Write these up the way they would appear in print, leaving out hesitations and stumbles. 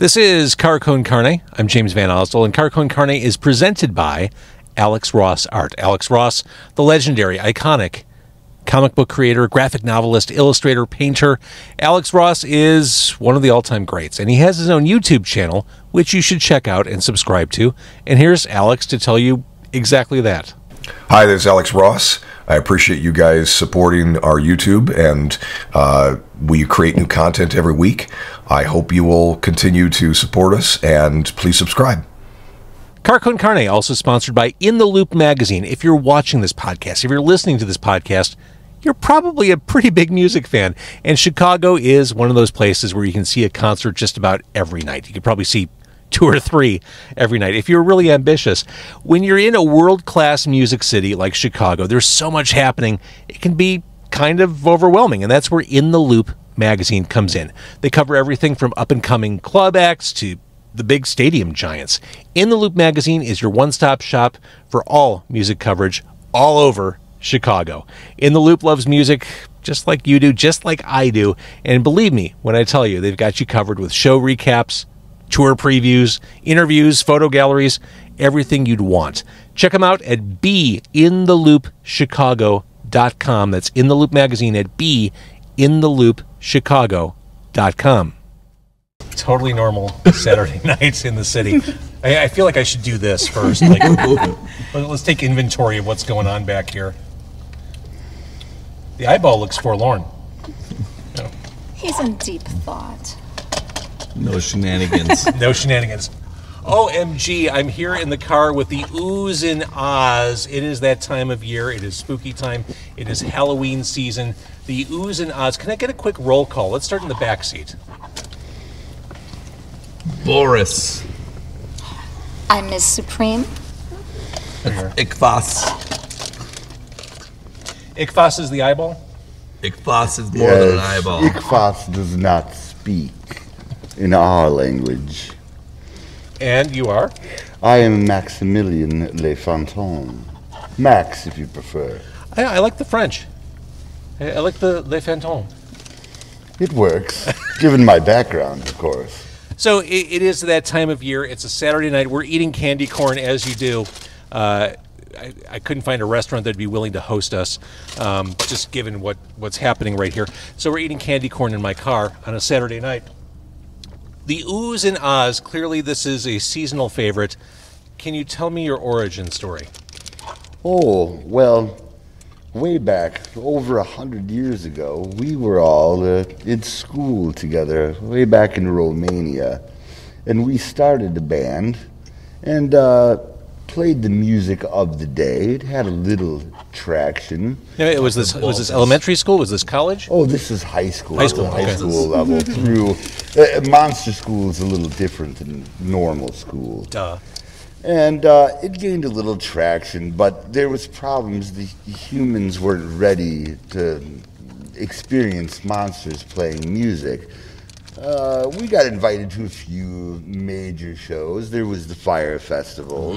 This is Corn Carne. I'm James Van Osdol, and Corn Carne is presented by Alex Ross Art. Alex Ross, the legendary, iconic comic book creator, graphic novelist, illustrator, painter. Alex Ross is one of the all-time greats, and he has his own YouTube channel, which you should check out and subscribe to. And here's Alex to tell you exactly that. Hi, this is Alex Ross. I appreciate you guys supporting our YouTube, and we create new content every week. I hope you will continue to support us, and please subscribe. Corn Carne, also sponsored by In the Loop magazine. If you're watching this podcast, if you're listening to this podcast, you're probably a pretty big music fan. And Chicago is one of those places where you can see a concert just about every night. You could probably see 2 or 3 every night if you're really ambitious. When you're in a world-class music city like Chicago, there's so much happening, it can be kind of overwhelming. And that's where In the Loop magazine comes in. They cover everything from up-and-coming club acts to the big stadium giants. In the Loop magazine is your one-stop shop for all music coverage all over Chicago. In the Loop loves music just like you do, just like I do. And believe me when I tell you, they've got you covered with show recaps, tour previews, interviews, photo galleries, everything you'd want. Check them out at beintheloopchicago.com. That's In the Loop magazine at beintheloopchicago.com. Totally normal Saturday nights in the city. I feel like I should do this first. Like, let's take inventory of what's going on back here. The eyeball looks forlorn. No. He's in deep thought. No shenanigans. No shenanigans. OMG, I'm here in the car with the Ooozin Ahhhs. It is that time of year. It is spooky time. It is Halloween season. The Ooozin Ahhhs. Can I get a quick roll call? Let's start in the back seat. Boris. I'm Ms. Supreme. Icfos. Icfos is the eyeball? Icfos is more than an eyeball. Icfos does not speak in our language. And you are? I am Maximilian Le Fantôme. Max, if you prefer. I like the French. I like the Le Fantôme. It works, given my background, of course. So it is that time of year. It's a Saturday night. We're eating candy corn as you do. I couldn't find a restaurant that'd be willing to host us, just given what's happening right here. So we're eating candy corn in my car on a Saturday night. The Ooozin Ahhhs, clearly this is a seasonal favorite. Can you tell me your origin story? Oh, well, way back, over 100 years ago, we were all in school together, way back in Romania. And we started a band and played the music of the day. It had a little traction. Yeah, was this elementary school? Was this college? Oh, this is high school. High school, High okay. school level through. Monster school is a little different than normal school. Duh. And it gained a little traction, but there was problems. The humans weren't ready to experience monsters playing music. We got invited to a few major shows. There was the Fire Festival.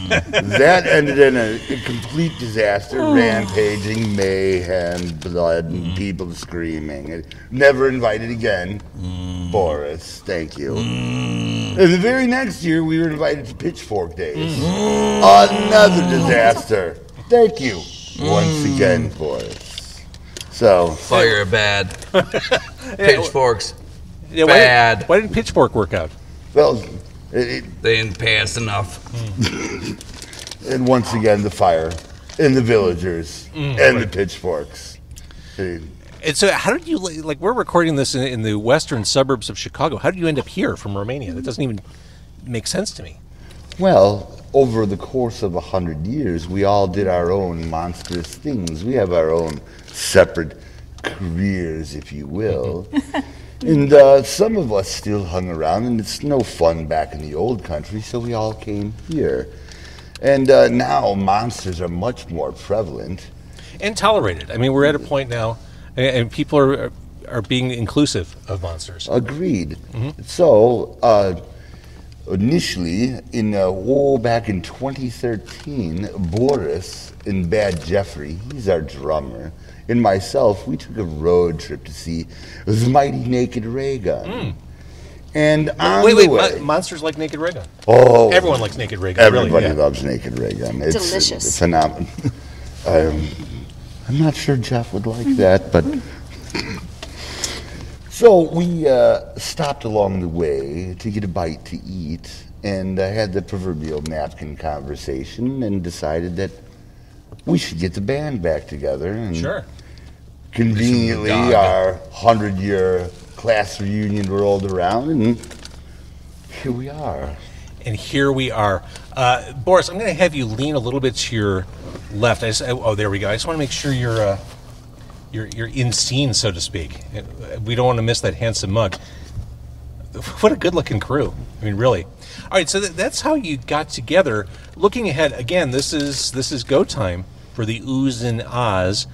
That ended in a complete disaster, rampaging, mayhem, blood, and people screaming. Never invited again. Boris, thank you. And the very next year, we were invited to Pitchfork Days. Another disaster. Thank you once again, Boris. So Fire bad. Pitchforks. Yeah, bad. Why didn't Pitchfork work out? well, They didn't pay us enough. and once again, the fire, and the villagers, and the pitchforks. And so how did you, like, we're recording this in the western suburbs of Chicago. How did you end up here from Romania? That doesn't even make sense to me. Well, over the course of 100 years, we all did our own monstrous things. We have our own separate careers, if you will. And some of us still hung around, and it's no fun back in the old country, so we all came here. And now monsters are much more prevalent. And tolerated. I mean, we're at a point now, and people are being inclusive of monsters. Agreed. So, initially, back in 2013, Boris and Bad Jeffrey, he's our drummer, and myself, we took a road trip to see the mighty Naked Ray Gun. And on wait, the way, monsters like naked ray gun. oh, Everyone likes naked ray gun. everybody really, yeah. loves naked ray gun. It's Delicious. phenomenal. I'm not sure Jeff would like that, but so we stopped along the way to get a bite to eat, and I had the proverbial napkin conversation and decided that we should get the band back together. And Sure. conveniently, Dog. our 100-year class reunion rolled around, and here we are. And here we are. Boris, I'm going to have you lean a little bit to your left. Oh, there we go. I just want to make sure you're in scene, so to speak. We don't want to miss that handsome mug. What a good-looking crew. I mean, really. All right, so that's how you got together. Looking ahead, again, this is go time for the Ooozin Ahhhs.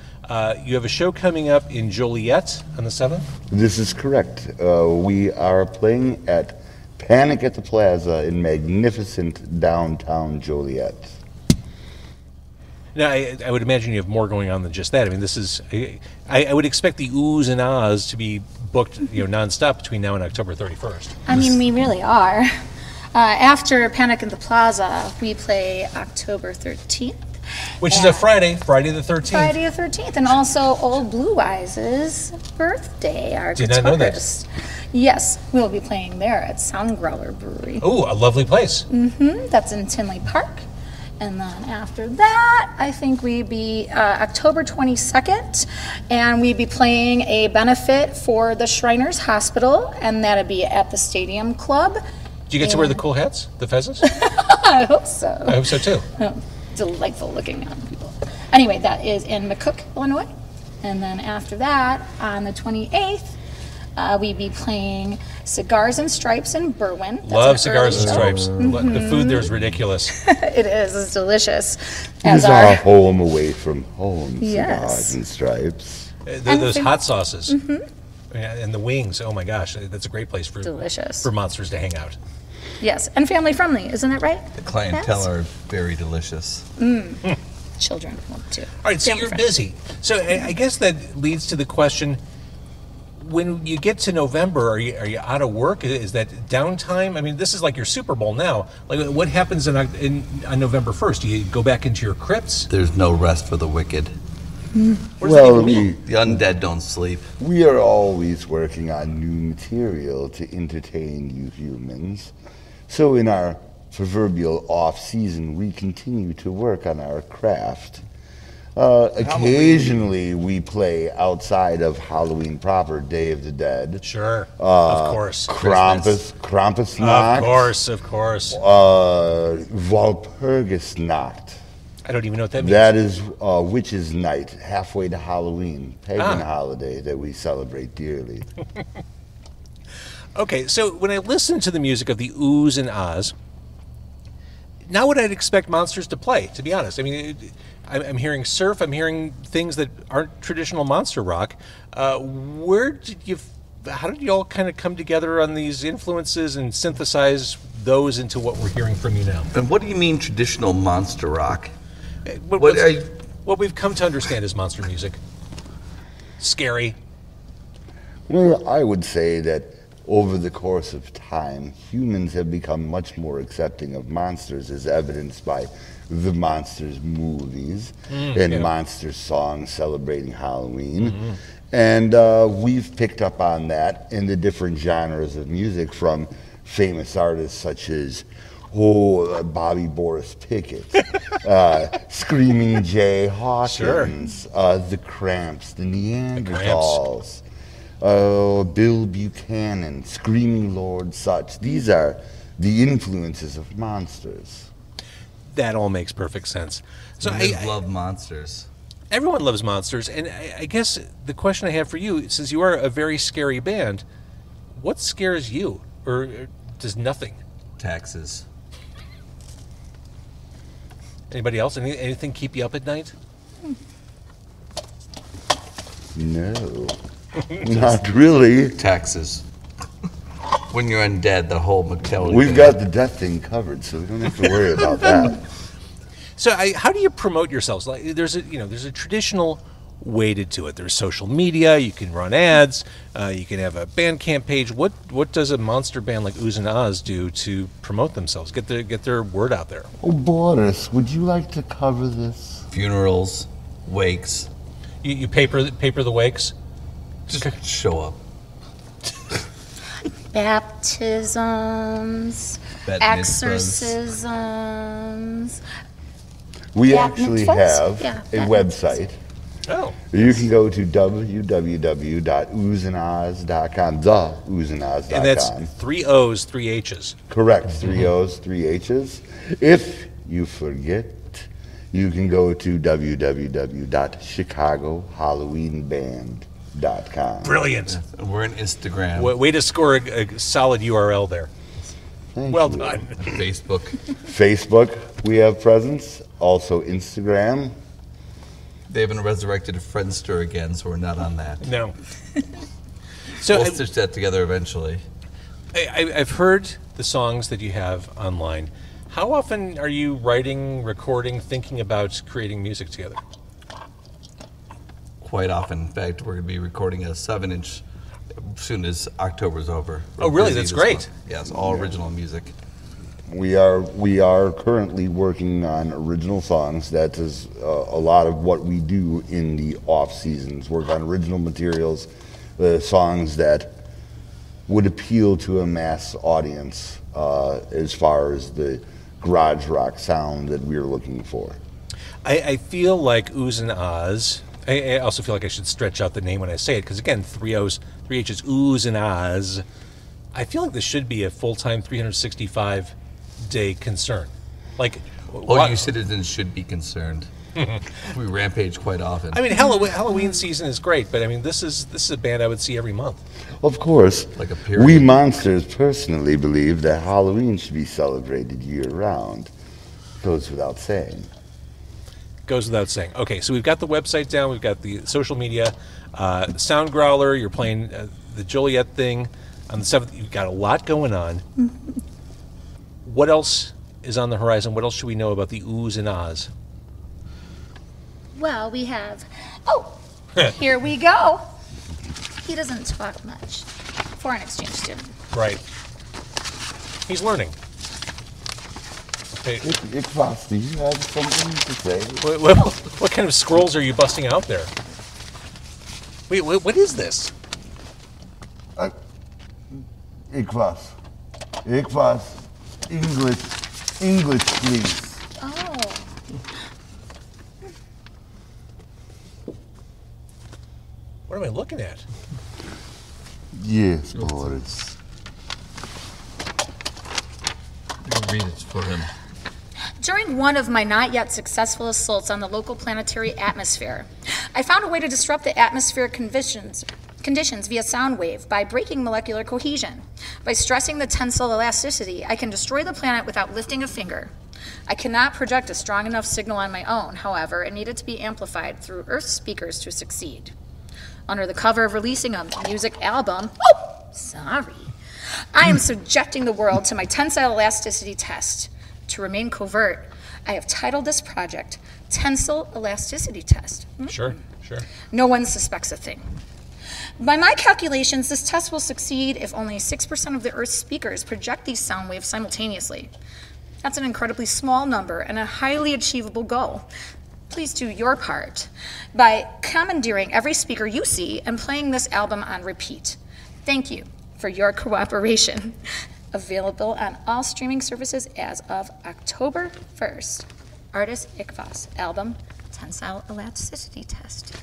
You have a show coming up in Joliet on the 7th? This is correct. We are playing at Panic at the Plaza in magnificent downtown Joliet. Now, I would imagine you have more going on than just that. I mean, this is... I would expect the Ooozin Ahhhs to be booked, nonstop between now and October 31st. I mean, we really are. After Panic in the Plaza, we play October 13th. Which is a Friday the 13th. Friday the 13th, and also Old Blue Eyes' birthday, our Did not know that. guitarist. Yes, we'll be playing there at Sound Growler Brewery. Oh, a lovely place. That's in Tinley Park. And then after that, I think we'd be October 22nd, and we'd be playing a benefit for the Shriners Hospital, and that'd be at the Stadium Club. Do you get to wear the cool hats, the fezzes? I hope so. I hope so too. Delightful looking young people. Anyway, that is in McCook, Illinois. And then after that, on the 28th, we'd be playing Cigars and Stripes in Berwyn. That's Love an Cigars and early show. Stripes. The food there is ridiculous. It is. It's delicious. It is our home away from home, Yes. Cigars and Stripes. Those hot sauces. And the wings. Oh my gosh, that's a great place for Delicious. for monsters to hang out. Yes, and family friendly, isn't that right? The clientele are very delicious. Children want to. All right, so you're busy. So I guess that leads to the question: when you get to November, are you out of work? Is that downtime? I mean, this is like your Super Bowl now. Like, what happens on November 1st? Do you go back into your crypts? There's no rest for the wicked. Well, The undead don't sleep. we are always working on new material to entertain you humans. So in our proverbial off-season, we continue to work on our craft. Occasionally, we play outside of Halloween proper, Day of the Dead. Sure, of course. Krampusnacht. Of course. Walpurgisnacht. I don't even know what that means. That is Witches' Night, halfway to Halloween, pagan holiday that we celebrate dearly. Okay, so when I listen to the music of the Ooozin Ahhhs, not what I'd expect monsters to play, to be honest. I mean, I'm hearing surf, I'm hearing things that aren't traditional monster rock. How did you all kind of come together on these influences and synthesize those into what we're hearing from you now? And what do you mean traditional monster rock? What we've come to understand is monster music. Scary. Well, I would say that over the course of time, humans have become much more accepting of monsters, as evidenced by the Monsters movies and monster songs celebrating Halloween. And we've picked up on that in the different genres of music from famous artists such as Bobby Boris Pickett, Screaming Jay Hawkins, the Cramps, the Neanderthals, Bill Buchanan, Screaming Lord Such. These are the influences of monsters. That all makes perfect sense. So I love monsters. Everyone loves monsters, and I guess the question I have for you, since you are a very scary band, what scares you, or does nothing? Taxes. Anybody else? Anything keep you up at night? No, not really. Taxes. When you're undead, the whole motel. We've got the death thing covered, so we don't have to worry about that. So how do you promote yourselves? Like, there's a traditional weighted to it. There's social media. You can run ads. You can have a Bandcamp page. What does a monster band like Ooozin Ahhhs do to promote themselves? Get their word out there. Oh, Boris, would you like to cover this? Funerals, wakes. You paper the wakes. Just show up. Baptisms, Bat mitzvahs. exorcisms. We Yeah, actually mitzvahs? have Yeah, a bat website. Oh, You can go to www.oozinahhhs.com, theoozinahhs.com. and that's 3 O's, 3 H's. Correct, 3 O's, 3 H's. If you forget, you can go to www.chicagohalloweenband.com. Brilliant. And we're on Instagram, Way to score a solid URL there. Thank Well you. done. Facebook. Facebook, we have presence. Also Instagram. They haven't resurrected Friendster again, so we're not on that. No. So We'll stitch that together eventually. I've heard the songs that you have online. How often are you writing, recording, thinking about creating music together? Quite often. In fact, we're going to be recording a 7-inch as soon as October's over. Oh, really? Busy That's this great. month. Yes, all original music. We are currently working on original songs. That is a lot of what we do in the off seasons. Work on original materials, songs that would appeal to a mass audience as far as the garage rock sound that we're looking for. I feel like Ooozin Ahhhs. I also feel like I should stretch out the name when I say it, because again, 3 O's, 3 H's, Ooozin Ahhhs. I feel like this should be a full-time 365-day concern. Like, All you citizens should be concerned. We rampage quite often. I mean, Halloween season is great, but I mean, this is a band I would see every month. Of course, Like a period. we monsters personally believe that Halloween should be celebrated year-round. Goes without saying. Goes without saying. Okay, so we've got the website down. We've got the social media. Sound Growler, you're playing the Joliet thing on the 7th. You've got a lot going on. What else is on the horizon? What else should we know about the Ooozin Ahhhs? Well, we have. Oh, here we go. He doesn't talk much. Foreign exchange student. Right. He's learning. Okay. Icfos, do you have something to say? What kind of scrolls are you busting out there? Wait, what is this? Icfos, English, please. Oh. What am I looking at? Yes, Boris. Read it for him. During one of my not yet successful assaults on the local planetary atmosphere, I found a way to disrupt the atmospheric conditions via sound wave by breaking molecular cohesion. By stressing the tensile elasticity, I can destroy the planet without lifting a finger. I cannot project a strong enough signal on my own, however, it needed to be amplified through Earth's speakers to succeed. Under the cover of releasing a music album, I am subjecting the world to my tensile elasticity test. To remain covert, I have titled this project Tensile Elasticity Test. Sure. No one suspects a thing. By my calculations, this test will succeed if only 6% of the Earth's speakers project these sound waves simultaneously. That's an incredibly small number and a highly achievable goal. Please do your part by commandeering every speaker you see and playing this album on repeat. Thank you for your cooperation. Available on all streaming services as of October 1st. Artist Icfos, album Tensile Elasticity Test.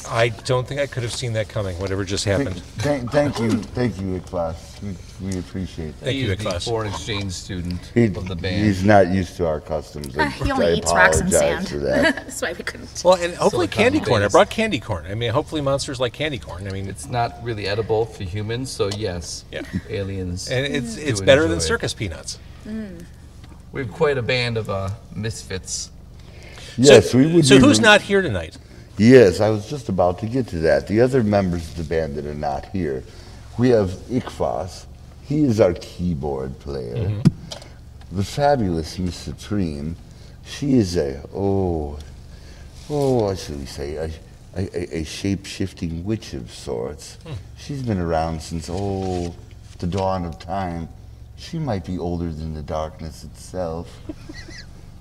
I don't think I could have seen that coming, whatever just happened. Thank you, Icfos. We appreciate that. Thank you, He's the Icfos. foreign exchange student of the band. He's not used to our customs. He only I eats rocks and apologize sand. for that. That's why we couldn't. Well, and hopefully Silicon candy corn. I based. brought candy corn. I mean, hopefully monsters like candy corn. I mean, It's not really edible for humans, so yes, Yeah. aliens. and it's do better than enjoy it. circus peanuts. We have quite a band of misfits. Yes, so, we would. So be- who's not here tonight? Yes, I was just about to get to that. The other members of the band that are not here, we have Icfos. He is our keyboard player. The fabulous Miss Supreme. She is a what should we say, a shape-shifting witch of sorts. She's been around since, the dawn of time. She might be older than the darkness itself.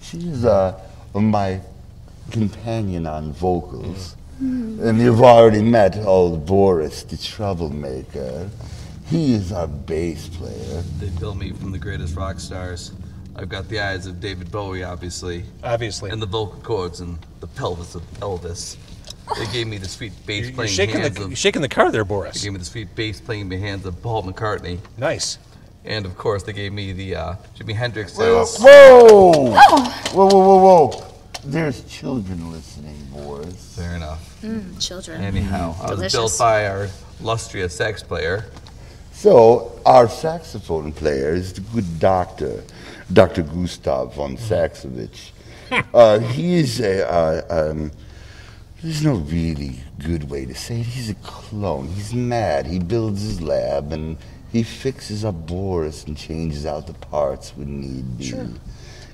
She's my companion on vocals. And you've already met old Boris, the troublemaker. He is our bass player. They bill me from the greatest rock stars. I've got the eyes of David Bowie, obviously. Obviously. And the vocal cords and the pelvis of Elvis. They gave me the sweet bass You're playing hands of... you're shaking the car there, They Boris. gave me the sweet bass playing hands of Paul McCartney. Nice. And of course, they gave me the Jimi Hendrix Whoa! sounds. Whoa! Whoa, whoa, whoa, whoa. There's children listening, Boris. Fair enough. Children. Anyhow, I was Delicious. built by our illustrious sax player. So, our saxophone player is the good doctor, Dr. Gustav von Saxovich. He's there's no really good way to say it. He's a clone. He's mad. He builds his lab and he fixes up Boris and changes out the parts when need be. Sure.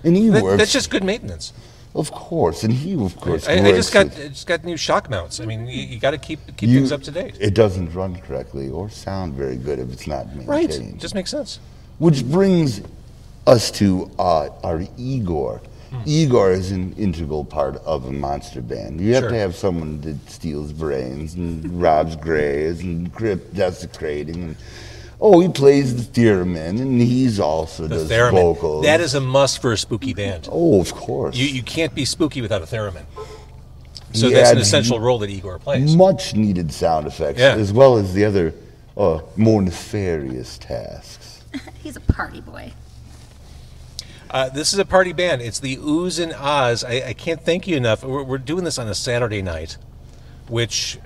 And he works. That's just good maintenance. Of course, and he of course. I works just got new shock mounts. I mean, you got to keep things up to date. It doesn't run correctly or sound very good if it's not maintained. Right. Just makes sense. Which brings us to our Igor. Igor is an integral part of a monster band. You have Sure. to have someone that steals brains and robs graves and desecrating. And, he plays the theremin, and he's also The does theremin. vocals. That is a must for a spooky band. Oh, of course. You can't be spooky without a theremin. So He that's an adds essential role that Igor plays. Much needed sound effects, Yeah. as well as the other more nefarious tasks. He's a party boy. This is a party band. It's the Ooozin Ahhhs. I can't thank you enough. We're doing this on a Saturday night, which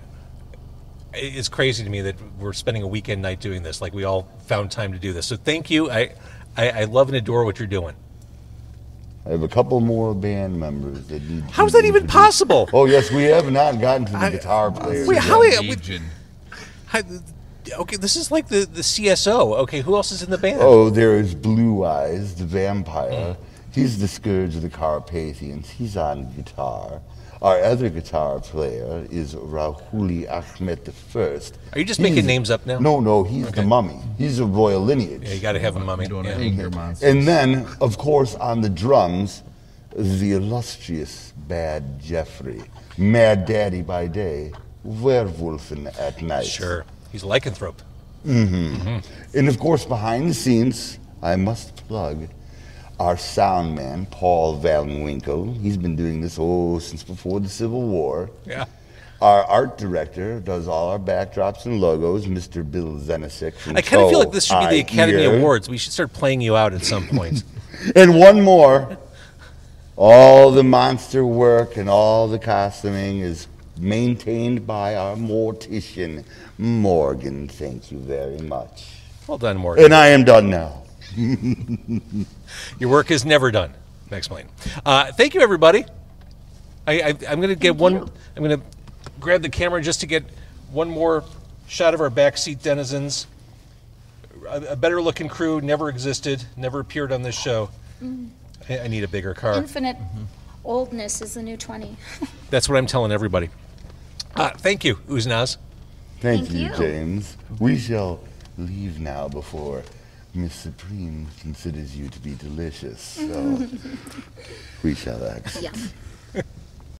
is crazy to me that we're spending a weekend night doing this. Like, we all found time to do this. So thank you. I love and adore what you're doing. I have a couple more band members that need. How's that even possible? Oh yes, we have not gotten to the guitar player. Wait, yet. how? Legion. Okay, this is like the CSO. Okay, who else is in the band? Oh, there is Blue Eyes, the vampire. He's the scourge of the Carpathians. He's on guitar. Our other guitar player is Rahuli Ahmed I. Are you just making names up now? No, he's the mummy. He's a royal lineage. Yeah, you got to have a mummy. We don't Yeah. have anger monsters. And then, of course, on the drums, the illustrious Bad Jeffrey, Mad Daddy by day, werewolfing at night. Sure, he's a lycanthrope. And of course, behind the scenes, I must plug our sound man, Paul Van Winkle. He's been doing this since before the Civil War. Yeah. Our art director does all our backdrops and logos, Mr. Bill Zenisek. I kind of feel like this should be the Academy Awards. We should start playing you out at some point. And one more. All the monster work and all the costuming is maintained by our mortician, Morgan. Thank you very much. Well done, Morgan. And I am done now. Your work is never done, Maximilian. Thank you, everybody. I'm going to get one. I'm going to grab the camera just to get one more shot of our backseat denizens. A better looking crew never existed, never appeared on this show. I need a bigger car. Infinite oldness is the new 20. That's what I'm telling everybody. Thank you, Ooozin Ahhhs. Thank Thank you, you. James. We shall leave now before Miss Supreme considers you to be delicious. So we shall act. Yeah.